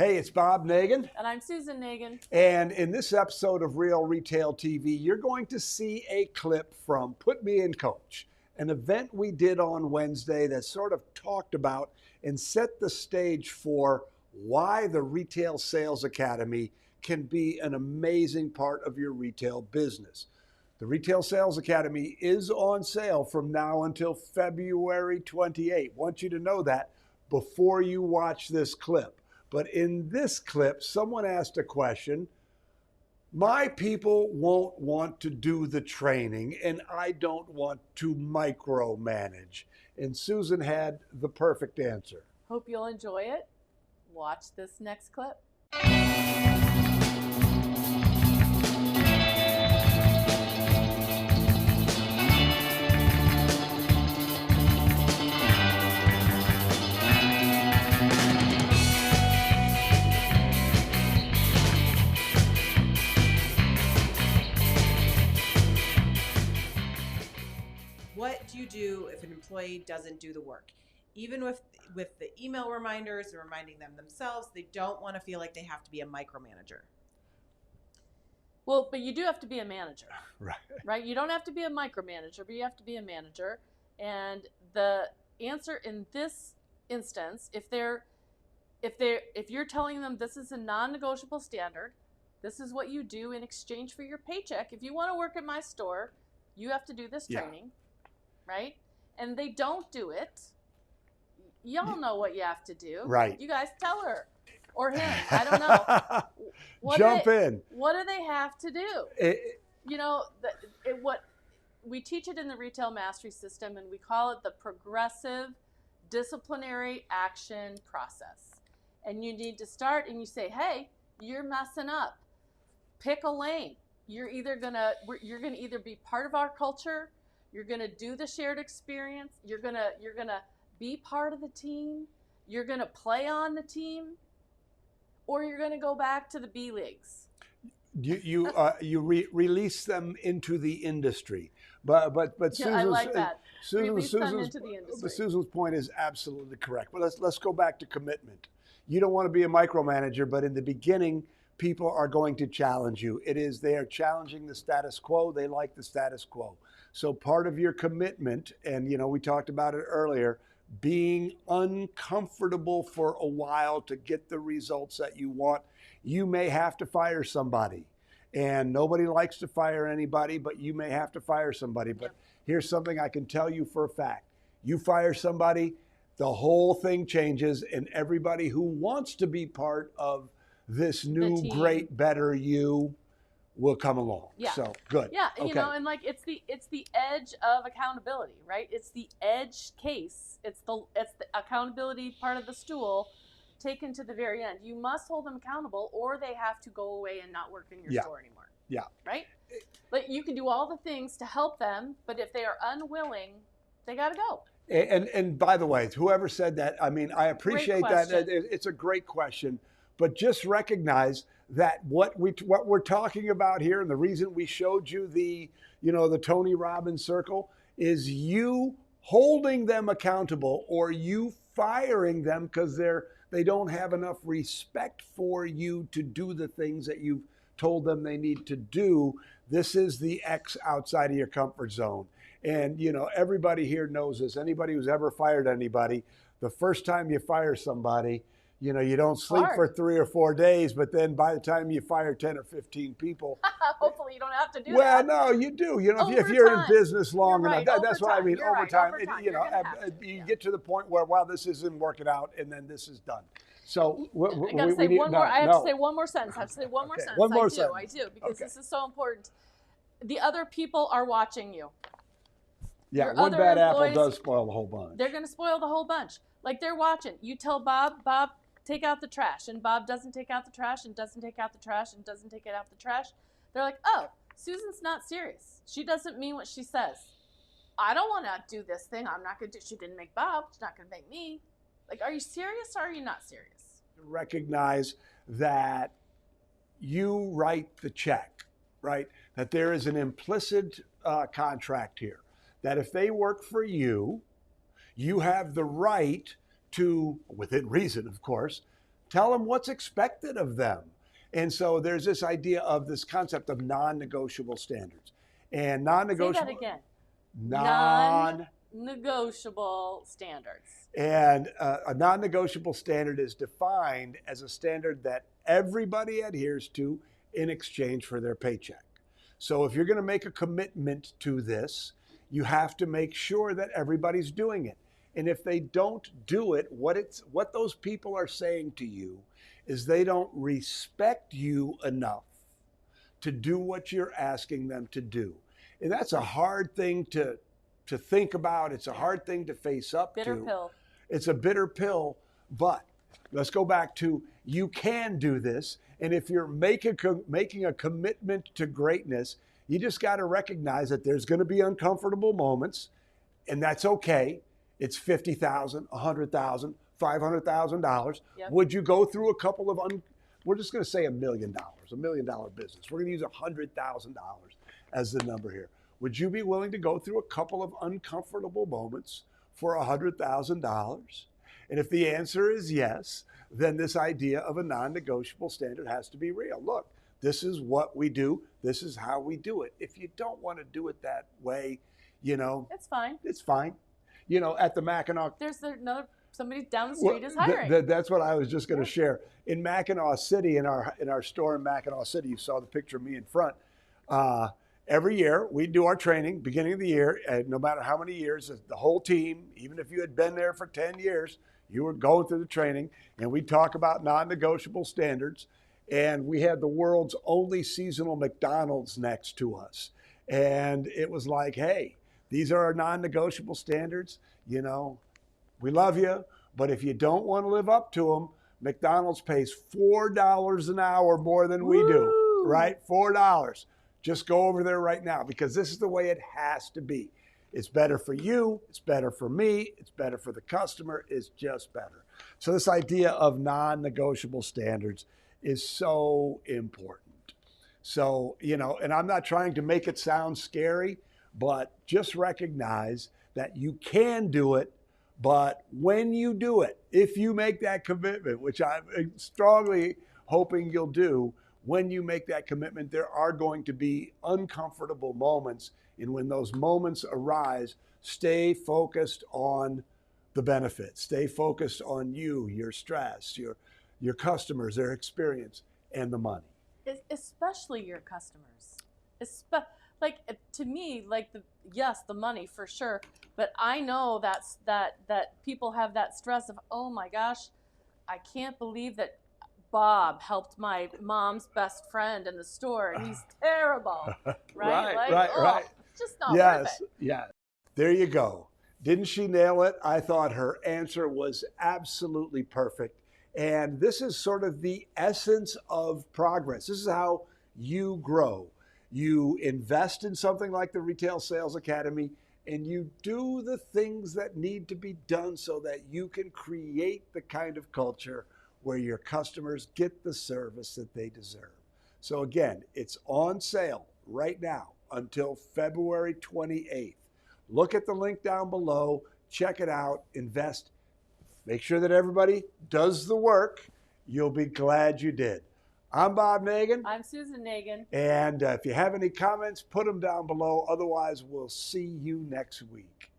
Hey, it's Bob Nagin. And I'm Susan Nagin. And in this episode of Real Retail TV, you're going to see a clip from Put Me in Coach, an event we did on Wednesday that sort of talked about and set the stage for why the Retail Sales Academy can be an amazing part of your retail business. The Retail Sales Academy is on sale from now until February 28. I want you to know that before you watch this clip. But in this clip, someone asked a question. My people won't want to do the training, and I don't want to micromanage. And Susan had the perfect answer. Hope you'll enjoy it. Watch this next clip. What do you do if an employee doesn't do the work? Even with the email reminders and reminding them themselves, they don't want to feel like they have to be a micromanager. Well, but you do have to be a manager, right? You don't have to be a micromanager, but you have to be a manager. And the answer in this instance, if you're telling them this is a non-negotiable standard, this is what you do in exchange for your paycheck. If you want to work at my store, you have to do this training. Right? And they don't do it. Y'all know what you have to do. Right. You guys tell her or him. I don't know. Jump in. What do they have to do? What we teach it in the Retail Mastery System, and we call it the progressive disciplinary action process. And you need to start and you say, hey, you're messing up. Pick a lane. You're gonna either be part of our culture. You're going to do the shared experience. You're going to be part of the team. You're going to play on the team, or you're going to go back to the B leagues. You release them into the industry, but Susan's, I like that. Susan's into the industry. Susan's point is absolutely correct. But let's go back to commitment. You don't want to be a micromanager, but in the beginning, people are going to challenge you. They are challenging the status quo. They like the status quo. So part of your commitment, and we talked about it earlier, being uncomfortable for a while to get the results that you want. You may have to fire somebody, and nobody likes to fire anybody, but you may have to fire somebody. But here's something I can tell you for a fact. You fire somebody, the whole thing changes, and everybody who wants to be part of this new, great, better you will come along. Yeah. So good. Yeah, okay. And like it's the edge of accountability, right? It's the edge case. It's the accountability part of the stool taken to the very end. You must hold them accountable, or they have to go away and not work in your store anymore. Yeah. Right? But you can do all the things to help them, but if they are unwilling, they got to go. And by the way, whoever said that, I appreciate that. It's a great question. But just recognize that what we're talking about here, and the reason we showed you the Tony Robbins circle, is you holding them accountable, or you firing them because they don't have enough respect for you to do the things that you've told them they need to do. This is the X outside of your comfort zone. And everybody here knows this. Anybody who's ever fired anybody, the first time you fire somebody, you don't sleep for 3 or 4 days, but then by the time you fire 10 or 15 people. Hopefully you don't have to do that. Well, no, you do. If you're in business long enough, that's what I mean. Over time, you get to the point where, wow, this isn't working out, and then this is done. So I got to say one more. I have to say one more sentence. I have to say one more sentence. One more sentence. I do, because this is so important. The other people are watching you. Yeah, one bad apple does spoil the whole bunch. They're going to spoil the whole bunch. Like, they're watching. You tell Bob, take out the trash, and Bob doesn't take out the trash, and doesn't take out the trash, and doesn't take it out the trash. They're like, oh, Susan's not serious. She doesn't mean what she says. I don't want to do this thing. I'm not going to do. She didn't make Bob. She's not going to make me. Like, are you serious or are you not serious? Recognize that you write the check, right? That there is an implicit contract here. That if they work for you, you have the right to, within reason, of course, Tell them what's expected of them. And so there's this idea of this concept of non-negotiable standards. And non-negotiable. Say that again. Non Non-negotiable standards. And a non-negotiable standard is defined as a standard that everybody adheres to in exchange for their paycheck. So if you're going to make a commitment to this, you have to make sure that everybody's doing it. And if they don't do it, what those people are saying to you is they don't respect you enough to do what you're asking them to do. And that's a hard thing to think about. It's a hard thing to face up to. Bitter pill. It's a bitter pill, but let's go back to you can do this. And if you're making a commitment to greatness, you just got to recognize that there's going to be uncomfortable moments, and that's okay. It's $50,000, $100,000, $500,000. Yep. Would you go through a couple of we're just going to say $1 million business. We're going to use $100,000 as the number here. Would you be willing to go through a couple of uncomfortable moments for $100,000? And if the answer is yes, then this idea of a non-negotiable standard has to be real. Look, this is what we do. This is how we do it. If you don't want to do it that way, it's fine. It's fine. At the Mackinac. There's somebody down the street is hiring. That's what I was just going to share. In Mackinac City, in our store in Mackinac City, you saw the picture of me in front. Every year, we do our training, beginning of the year, and no matter how many years, the whole team, even if you had been there for 10 years, you were going through the training, and we talk about non-negotiable standards. And we had the world's only seasonal McDonald's next to us. And it was like, hey, these are our non-negotiable standards. We love you, but if you don't want to live up to them, McDonald's pays $4 an hour more than we do, right? $4. Just go over there right now, because this is the way it has to be. It's better for you. It's better for me. It's better for the customer. It's just better. So this idea of non-negotiable standards is so important. So, and I'm not trying to make it sound scary, but just recognize that you can do it. But when you do it, if you make that commitment, which I'm strongly hoping you'll do, when you make that commitment, there are going to be uncomfortable moments. And when those moments arise, stay focused on the benefits. Stay focused on you, your stress, your customers, their experience, and the money. Especially your customers. To me, the money for sure. But I know that people have that stress of, oh my gosh, I can't believe that Bob helped my mom's best friend in the store, and he's terrible, right? Right. It's just not worth it. Yes. There you go. Didn't she nail it? I thought her answer was absolutely perfect. And this is sort of the essence of progress. This is how you grow. You invest in something like the Retail Sales Academy, and you do the things that need to be done so that you can create the kind of culture where your customers get the service that they deserve. So again, it's on sale right now until February 28th. Look at the link down below, check it out, invest. Make sure that everybody does the work. You'll be glad you did. I'm Bob Nagan. I'm Susan Nagan. And if you have any comments, put them down below. Otherwise, we'll see you next week.